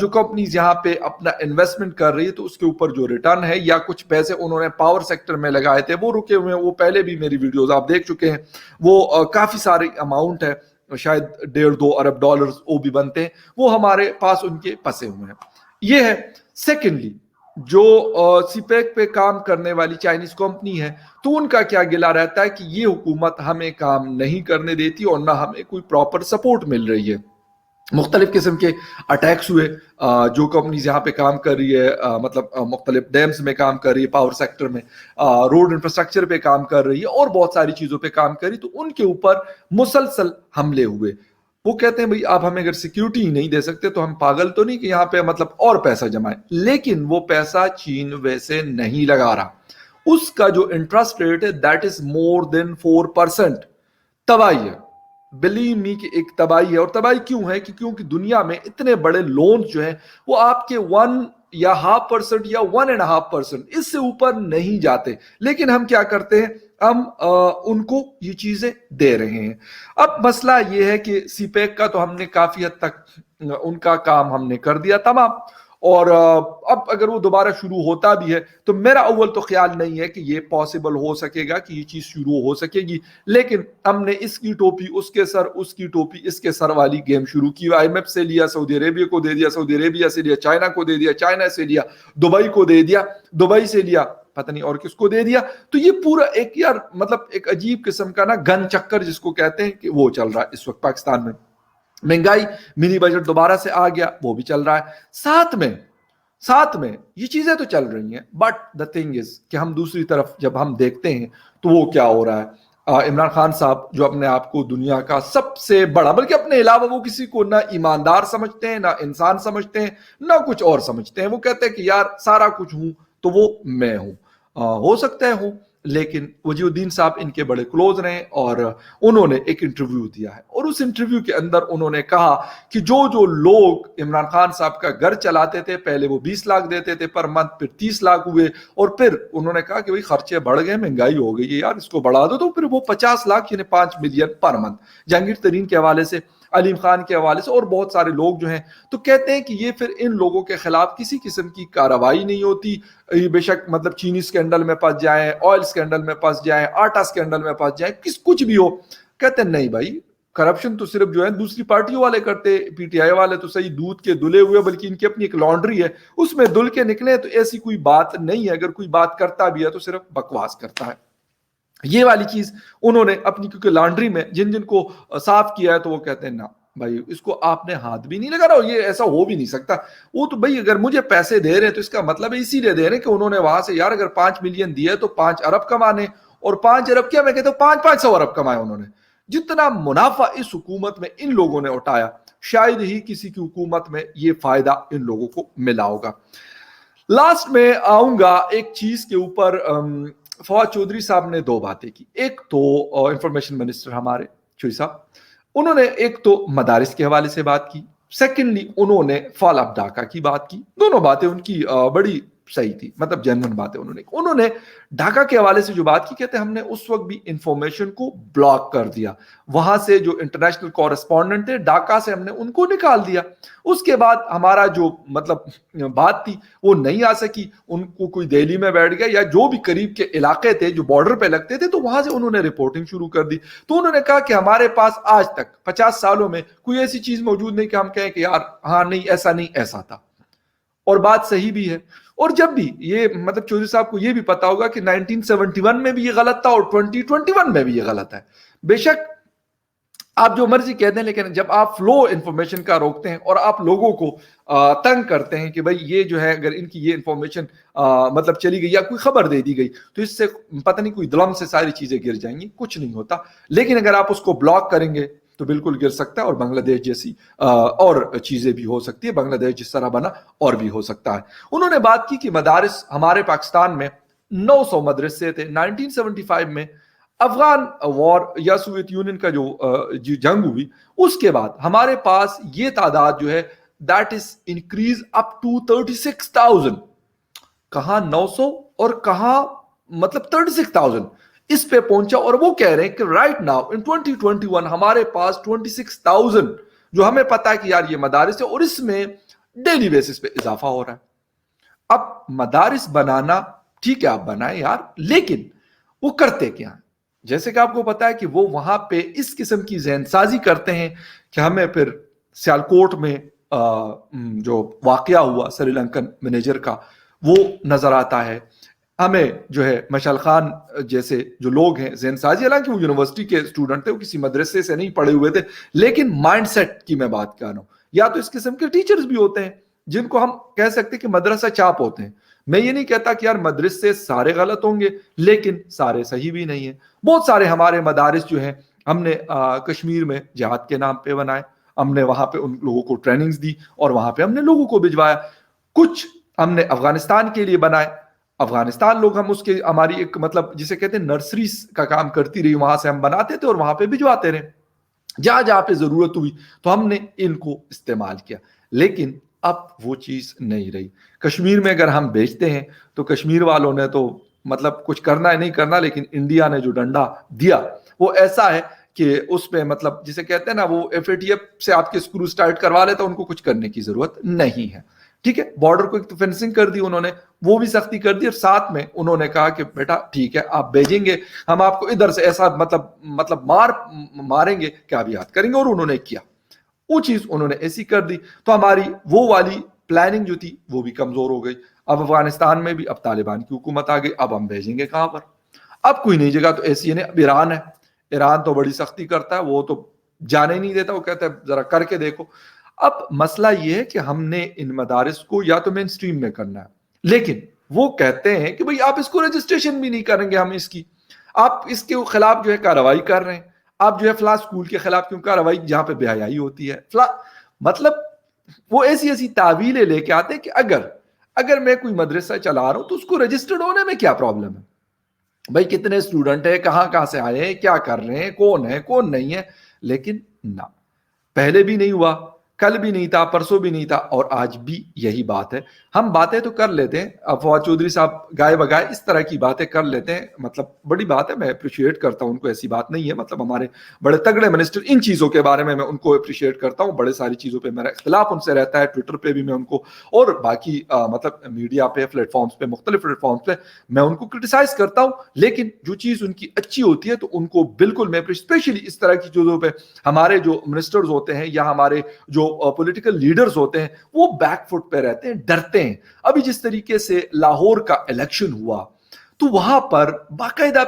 جو کمپنیز یہاں پہ اپنا انویسٹمنٹ کر رہی ہے تو اس کے اوپر جو ریٹرن ہے یا کچھ پیسے انہوں نے پاور سیکٹر میں لگائے تھے وہ رکے ہوئے ہیں. وہ پہلے بھی میری ویڈیوز آپ دیکھ چکے ہیں, وہ کافی ساری اماؤنٹ ہے, شاید 1.5-2 ارب ڈالرز وہ بھی بنتے ہیں, وہ ہمارے پاس ان کے پسے ہوئے ہیں. یہ ہے. سیکنڈلی, جو سی پیک پہ کام کرنے والی چائنیز کمپنی ہے تو ان کا کیا گلا رہتا ہے کہ یہ حکومت ہمیں کام نہیں کرنے دیتی اور نہ ہمیں کوئی پراپر سپورٹ مل رہی ہے. مختلف قسم کے اٹیکس ہوئے, جو کمپنیز یہاں پہ کام کر رہی ہے, مطلب مختلف ڈیمز میں کام کر رہی ہے, پاور سیکٹر میں, روڈ انفراسٹرکچر پہ کام کر رہی ہے اور بہت ساری چیزوں پہ کام کر رہی, تو ان کے اوپر مسلسل حملے ہوئے. وہ کہتے ہیں بھئی آپ ہمیں اگر سیکیورٹی ہی نہیں دے سکتے تو ہم پاگل تو نہیں کہ یہاں پہ مطلب اور پیسہ جمائیں. لیکن وہ پیسہ چین ویسے نہیں لگا رہا. اس کا جو انٹرسٹ ریٹ ہے دیٹ از مور دین 4%. تباہی ہے, بلیو می کہ ایک تباہی ہے. اور تباہی کیوں ہے کہ کیونکہ دنیا میں اتنے بڑے لونز جو ہیں وہ آپ کے 1 یا 0.5% یا 1.5% اس سے اوپر نہیں جاتے, لیکن ہم کیا کرتے ہیں, ہم ان کو یہ چیزیں دے رہے ہیں. اب مسئلہ یہ ہے کہ سی پیک کا تو ہم نے کافی حد تک ان کا کام ہم نے کر دیا تمام, اور اب اگر وہ دوبارہ شروع ہوتا بھی ہے تو میرا اول تو خیال نہیں ہے کہ یہ پاسبل ہو سکے گا کہ یہ چیز شروع ہو سکے گی. لیکن ہم نے اس کی ٹوپی اس کے سر, اس کی ٹوپی اس کے سر والی گیم شروع کی. آئی ایم ایف سے لیا, سعودی عربیہ کو دے دیا, سعودی عربیہ سے لیا, چائنا کو دے دیا, چائنا سے لیا, دبئی کو دے دیا, دبئی سے لیا پتہ نہیں اور کس کو دے دیا. تو یہ پورا ایک یار مطلب ایک عجیب قسم کا نا گن چکر جس کو کہتے ہیں کہ وہ چل رہا ہے اس وقت پاکستان میں. مہنگائی, منی بجٹ دوبارہ سے آ گیا, وہ بھی چل رہا ہے. ساتھ میں یہ چیزیں تو چل رہی ہیں, بٹ دا تھنگ از کہ ہم دوسری طرف جب ہم دیکھتے ہیں تو وہ کیا ہو رہا ہے. عمران خان صاحب جو اپنے آپ کو دنیا کا سب سے بڑا, بلکہ اپنے علاوہ وہ کسی کو نہ ایماندار سمجھتے ہیں, نہ انسان سمجھتے ہیں, نہ کچھ اور سمجھتے ہیں. وہ کہتے ہیں کہ یار سارا کچھ ہوں تو وہ میں ہوں. ہو سکتا ہے ہوں, لیکن وجیہ الدین صاحب ان کے بڑے کلوز رہے اور انہوں نے ایک انٹرویو دیا ہے, اور اس انٹرویو کے اندر انہوں نے کہا کہ جو لوگ عمران خان صاحب کا گھر چلاتے تھے, پہلے وہ 20 لاکھ دیتے تھے پر منتھ, پھر 30 لاکھ ہوئے, اور پھر انہوں نے کہا کہ بھئی خرچے بڑھ گئے, مہنگائی ہو گئی ہے یار, اس کو بڑھا دو, تو پھر وہ 50 لاکھ یعنی 5 ملین پر منتھ. جہانگیر ترین کے حوالے سے, علیم خان کے حوالے سے اور بہت سارے لوگ جو ہیں تو کہتے ہیں کہ یہ پھر ان لوگوں کے خلاف کسی قسم کی کارروائی نہیں ہوتی. بے شک مطلب چینی اسکینڈل میں پھنس جائیں, آئل اسکینڈل میں پھنس جائیں, آٹا اسکینڈل میں پھنس جائیں, کچھ بھی ہو. کہتے ہیں نہیں بھائی, کرپشن تو صرف جو ہے دوسری پارٹیوں والے کرتے, پی ٹی آئی والے تو صحیح دودھ کے دھلے ہوئے, بلکہ ان کی اپنی ایک لانڈری ہے اس میں دھل کے نکلے, تو ایسی کوئی بات نہیں ہے. اگر کوئی بات کرتا بھی ہے تو صرف بکواس کرتا ہے. یہ والی چیز انہوں نے اپنی, کیونکہ لانڈری میں جن کو صاف کیا ہے تو وہ کہتے ہیں نا بھائی اس کو آپ نے ہاتھ بھی نہیں لگا رہا, یہ ایسا ہو بھی نہیں سکتا. وہ تو بھائی اگر مجھے پیسے دے رہے ہیں تو اس کا مطلب ہے اسی لیے دے رہے ہیں کہ انہوں نے وہاں سے یار اگر 5 ملین دیے تو 5 ارب کمانے, اور 5 ارب کیا میں کہتا ہوں 500 ارب کمائے انہوں نے. جتنا منافع اس حکومت میں ان لوگوں نے اٹھایا شاید ہی کسی کی حکومت میں یہ فائدہ ان لوگوں کو ملا ہوگا. لاسٹ میں آؤں گا ایک چیز کے اوپر. فواد چودھری صاحب نے 2 باتیں کی. ایک تو انفارمیشن منسٹر ہمارے چوئی صاحب, انہوں نے ایک تو مدارس کے حوالے سے بات کی, سیکنڈلی انہوں نے فال آف ڈھاکہ کی بات کی. دونوں باتیں ان کی بڑی صحیح تھی, مطلب جنرل باتیں. انہوں نے ڈھاکہ کے حوالے سے جو بات کی, کہتے ہیں ہم نے اس وقت بھی انفارمیشن کو بلاک کر دیا, وہاں سے جو انٹرنیشنل کورسپونڈنٹ تھے ڈھاکہ سے ہم نے ان کو نکال دیا. اس کے بعد ہمارا جو مطلب بات تھی وہ نہیں آ سکی, ان کو کوئی دہلی میں بیٹھ گیا یا جو بھی قریب کے علاقے تھے جو بارڈر پہ لگتے تھے, تو وہاں سے انہوں نے رپورٹنگ شروع کر دی. تو انہوں نے کہا کہ ہمارے پاس آج تک 50 سالوں میں کوئی ایسی چیز موجود نہیں کہ ہم کہیں کہ یار ہاں نہیں ایسا نہیں ایسا تھا, اور بات صحیح بھی ہے. اور جب بھی یہ مطلب چودھری صاحب کو یہ بھی پتا ہوگا کہ 1971 میں بھی یہ غلط تھا اور 2021 میں بھی یہ غلط ہے. بے شک آپ جو مرضی کہہ دیں, لیکن جب آپ فلو انفارمیشن کا روکتے ہیں اور آپ لوگوں کو تنگ کرتے ہیں کہ بھئی یہ جو ہے اگر ان کی یہ انفارمیشن مطلب چلی گئی یا کوئی خبر دے دی گئی تو اس سے پتہ نہیں کوئی دلم سے ساری چیزیں گر جائیں گی, کچھ نہیں ہوتا. لیکن اگر آپ اس کو بلاک کریں گے تو بالکل گر سکتا ہے, اور بنگلہ دیش جیسی اور چیزیں بھی ہو سکتی ہے, بنگلہ دیش جس طرح بنا اور بھی ہو سکتا ہے. انہوں نے بات کی کہ مدارس ہمارے پاکستان میں 900 مدرسے تھے 1975 میں. افغان وار یا سوویت یونین کا جو جنگ ہوئی اس کے بعد ہمارے پاس یہ تعداد جو ہے that is increase up to 36,000. کہاں 900 اور کہاں مطلب 36,000. اس پہ پہنچا اور وہ کہہ رہے ہیں کہ رائٹ ناؤ ان 2021 ہمارے پاس 26,000 جو ہمیں پتا ہے کہ یار یہ مدارس ہے اور اس میں ڈیلی بیسس پہ اضافہ ہو رہا ہے. اب مدارس بنانا ٹھیک ہے آپ بنائیں یار, لیکن وہ کرتے کیا ہیں؟ جیسے کہ آپ کو پتا ہے کہ وہ وہاں پہ اس قسم کی ذہن سازی کرتے ہیں کہ ہمیں پھر سیالکوٹ میں جو واقعہ ہوا سری لنکن مینیجر کا وہ نظر آتا ہے, ہمیں جو ہے مشعل خان جیسے جو لوگ ہیں ذہن سازی, حالانکہ وہ یونیورسٹی کے اسٹوڈنٹ تھے, وہ کسی مدرسے سے نہیں پڑھے ہوئے تھے, لیکن مائنڈ سیٹ کی میں بات کر رہا ہوں. یا تو اس قسم کے ٹیچرز بھی ہوتے ہیں جن کو ہم کہہ سکتے کہ مدرسہ چاپ ہوتے ہیں. میں یہ نہیں کہتا کہ یار مدرسے سارے غلط ہوں گے, لیکن سارے صحیح بھی نہیں ہیں. بہت سارے ہمارے مدارس جو ہیں ہم نے کشمیر میں جہاد کے نام پہ بنائے, ہم نے وہاں پہ ان لوگوں کو ٹریننگز دی اور وہاں پہ ہم نے لوگوں کو بھجوایا. کچھ ہم نے افغانستان کے لیے بنائے, افغانستان لوگ ہم اس کے ہماری ایک مطلب جسے کہتے ہیں نرسریز کا کام کرتی رہی, وہاں سے ہم بناتے تھے اور وہاں پہ بھجواتے رہے. جہاں جہاں پہ ضرورت ہوئی تو ہم نے ان کو استعمال کیا, لیکن اب وہ چیز نہیں رہی. کشمیر میں اگر ہم بیچتے ہیں تو کشمیر والوں نے تو مطلب کچھ کرنا ہے نہیں کرنا, لیکن انڈیا نے جو ڈنڈا دیا وہ ایسا ہے کہ اس پہ مطلب جسے کہتے ہیں نا وہ FATF سے آپ کے اسکرو سٹارٹ کروا لیتا, ان کو کچھ کرنے کی ضرورت نہیں ہے. ٹھیک ہے, بارڈر کو ایک تو فینسنگ کر دی انہوں نے, وہ بھی سختی کر دی, اور ساتھ میں انہوں نے کہا کہ بیٹا ٹھیک ہے آپ بھیجیں گے, ہم آپ کو ادھر سے ایسا مطلب ماریں گے کہ آپ یاد کریں گے. اور انہوں نے کیا, وہ چیز انہوں نے ایسی کر دی, تو ہماری وہ والی پلاننگ جو تھی وہ بھی کمزور ہو گئی. اب افغانستان میں بھی اب طالبان کی حکومت آ گئی, اب ہم بھیجیں گے کہاں پر؟ اب کوئی نئی جگہ تو ایسی ہے نہیں. اب ایران ہے, ایران تو بڑی سختی کرتا ہے, وہ تو جانے نہیں دیتا, وہ کہتا ہے ذرا کر کے دیکھو. اب مسئلہ یہ ہے کہ ہم نے ان مدارس کو یا تو مین سٹریم میں کرنا ہے, لیکن وہ کہتے ہیں کہ بھئی آپ اس کو رجسٹریشن بھی نہیں کریں گے ہم اس کی, آپ اس کے خلاف جو ہے کارروائی کر رہے ہیں, آپ جو ہے فلاں اسکول کے خلاف کیوں کارروائی جہاں پہ بے حیائی ہوتی ہے فلاں, مطلب وہ ایسی تعویلیں لے کے آتے ہیں کہ اگر میں کوئی مدرسہ چلا رہا ہوں تو اس کو رجسٹرڈ ہونے میں کیا پرابلم ہے؟ بھائی کتنے اسٹوڈنٹ ہیں, کہاں سے آئے ہیں, کیا کر رہے ہیں, کون ہے کون نہیں ہے. لیکن نہ, پہلے بھی نہیں ہوا, کل بھی نہیں تھا, پرسوں بھی نہیں تھا, اور آج بھی یہی بات ہے. ہم باتیں تو کر لیتے ہیں, فواد چودھری صاحب گائے بگائے اس طرح کی باتیں کر لیتے ہیں, مطلب بڑی بات ہے, میں اپریشیٹ کرتا ہوں ان کو, ایسی بات نہیں ہے. مطلب ہمارے بڑے تگڑے منسٹر ان چیزوں کے بارے میں ان کو اپریشیٹ کرتا ہوں, بڑے ساری چیزوں پہ میرا اختلاف ان سے رہتا ہے, ٹویٹر پہ بھی میں ان کو, اور باقی مطلب میڈیا پہ پلیٹ فارمز پہ, مختلف پلیٹ فارمز پہ میں ان کو کرٹیسائز کرتا ہوں. لیکن جو چیز ان کی اچھی ہوتی ہے تو ان کو بالکل میں اسپیشلی اس طرح کی چیزوں پہ ہمارے جو منسٹرز ہوتے ہیں یا ہمارے جو پولیٹیکل لیڈرز ہوتے ہیں وہ بیک فٹ پہ رہتے ہیں, ڈرتے ہیں. ابھی جس طریقے سے لاہور کا الیکشن ہوا تو وہاں پر باقاعدہ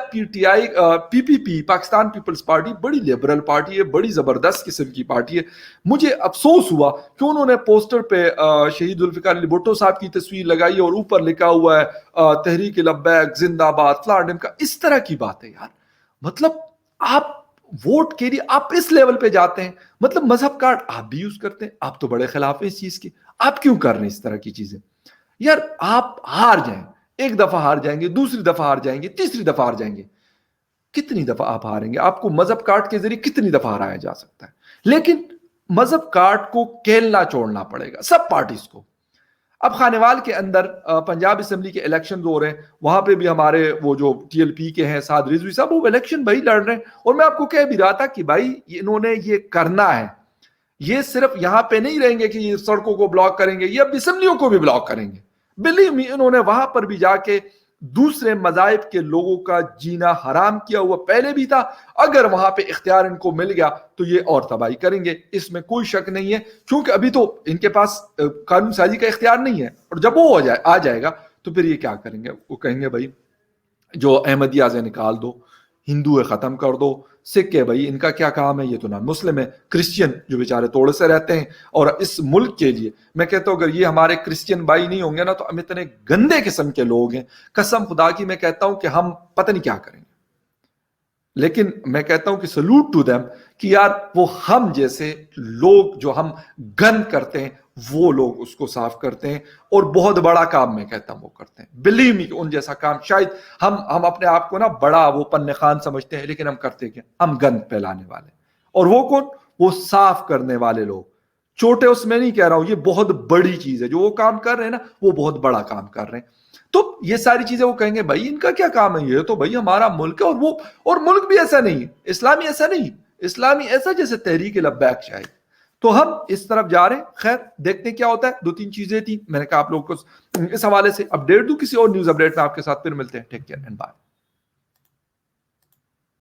PPP پاکستان پیپلز پارٹی بڑی لبرل پارٹی ہے, بڑی زبردست قسم کی پارٹی ہے. مجھے افسوس ہوا کہ انہوں نے پوسٹر پہ شہید ذوالفقار علی بھٹو صاحب کی تصویر لگائی اور اوپر لکھا ہوا ہے تحریک لبیک زندہ باد فلاں کا. اس طرح کی بات ہے یار, مطلب آپ ووٹ کے لیے آپ اس لیول پہ جاتے ہیں, مطلب مذہب کارڈ آپ بھی یوز کرتے ہیں, آپ تو بڑے خلاف ہیں اس چیز کے, آپ کیوں کر رہے ہیں اس طرح کی چیزیں؟ یار آپ ہار جائیں, ایک دفعہ ہار جائیں گے, دوسری دفعہ ہار جائیں گے, تیسری دفعہ ہار جائیں گے, کتنی دفعہ آپ ہاریں گے؟ آپ کو مذہب کارڈ کے ذریعے کتنی دفعہ ہرایا جا سکتا ہے؟ لیکن مذہب کارڈ کو کھیلنا چھوڑنا پڑے گا سب پارٹیز کو. اب خانیوال کے اندر پنجاب اسمبلی کے الیکشن ہو رہے ہیں, وہاں پہ بھی ہمارے وہ جو TLP کے ہیں سعد رضوی صاحب, وہ الیکشن بھائی لڑ رہے ہیں. اور میں آپ کو کہہ بھی رہا تھا کہ بھائی انہوں نے یہ کرنا ہے, یہ صرف یہاں پہ نہیں رہیں گے کہ یہ سڑکوں کو بلاک کریں گے, یہ اب اسمبلیوں کو بھی بلاک کریں گے. بلیو می, انہوں نے وہاں پر بھی جا کے دوسرے مذاہب کے لوگوں کا جینا حرام کیا ہوا پہلے بھی تھا, اگر وہاں پہ اختیار ان کو مل گیا تو یہ اور تباہی کریں گے, اس میں کوئی شک نہیں ہے. کیونکہ ابھی تو ان کے پاس قانون سازی کا اختیار نہیں ہے, اور جب وہ آ جائے گا تو پھر یہ کیا کریں گے؟ وہ کہیں گے بھائی جو احمدیہ سے نکال دو, ہندو ختم کر دو, سکھ ہے بھائی ان کا کیا کام ہے, یہ تو نان مسلم ہے, کرسچین جو بیچارے توڑے سے رہتے ہیں. اور اس ملک کے لیے میں کہتا ہوں اگر یہ ہمارے کرسچین بھائی نہیں ہوں گے نا تو ہم اتنے گندے قسم کے لوگ ہیں, قسم خدا کی میں کہتا ہوں کہ ہم پتہ نہیں کیا کریں گے. لیکن میں کہتا ہوں کہ سلوٹ ٹو دیم کہ یار وہ ہم جیسے لوگ جو ہم گن کرتے ہیں وہ لوگ اس کو صاف کرتے ہیں, اور بہت بڑا کام میں کہتا ہوں وہ کرتے ہیں. بلیو می, ان جیسا کام شاید ہم اپنے آپ کو نا بڑا وہ پن خان سمجھتے ہیں, لیکن ہم کرتے کیا؟ ہم گند پھیلانے والے. اور وہ کون؟ وہ صاف کرنے والے لوگ چھوٹے اس میں نہیں کہہ رہا ہوں, یہ بہت بڑی چیز ہے جو وہ کام کر رہے ہیں نا, وہ بہت بڑا کام کر رہے ہیں. تو یہ ساری چیزیں وہ کہیں گے بھائی ان کا کیا کام ہے, یہ تو بھائی ہمارا ملک ہے, اور ملک بھی ایسا نہیں ہے, اسلامی ایسا نہیں, اسلامی ایسا جیسے تحریک لبیک شاید. تو ہم اس طرف جا رہے ہیں. خیر دیکھتے ہیں کیا ہوتا ہے. 2-3 چیزیں تھیں میں نے کہا آپ لوگوں کو اس حوالے سے اپڈیٹ دوں, کسی اور نیوز اپڈیٹ میں آپ کے ساتھ پھر ملتے ہیں. Take care and bye.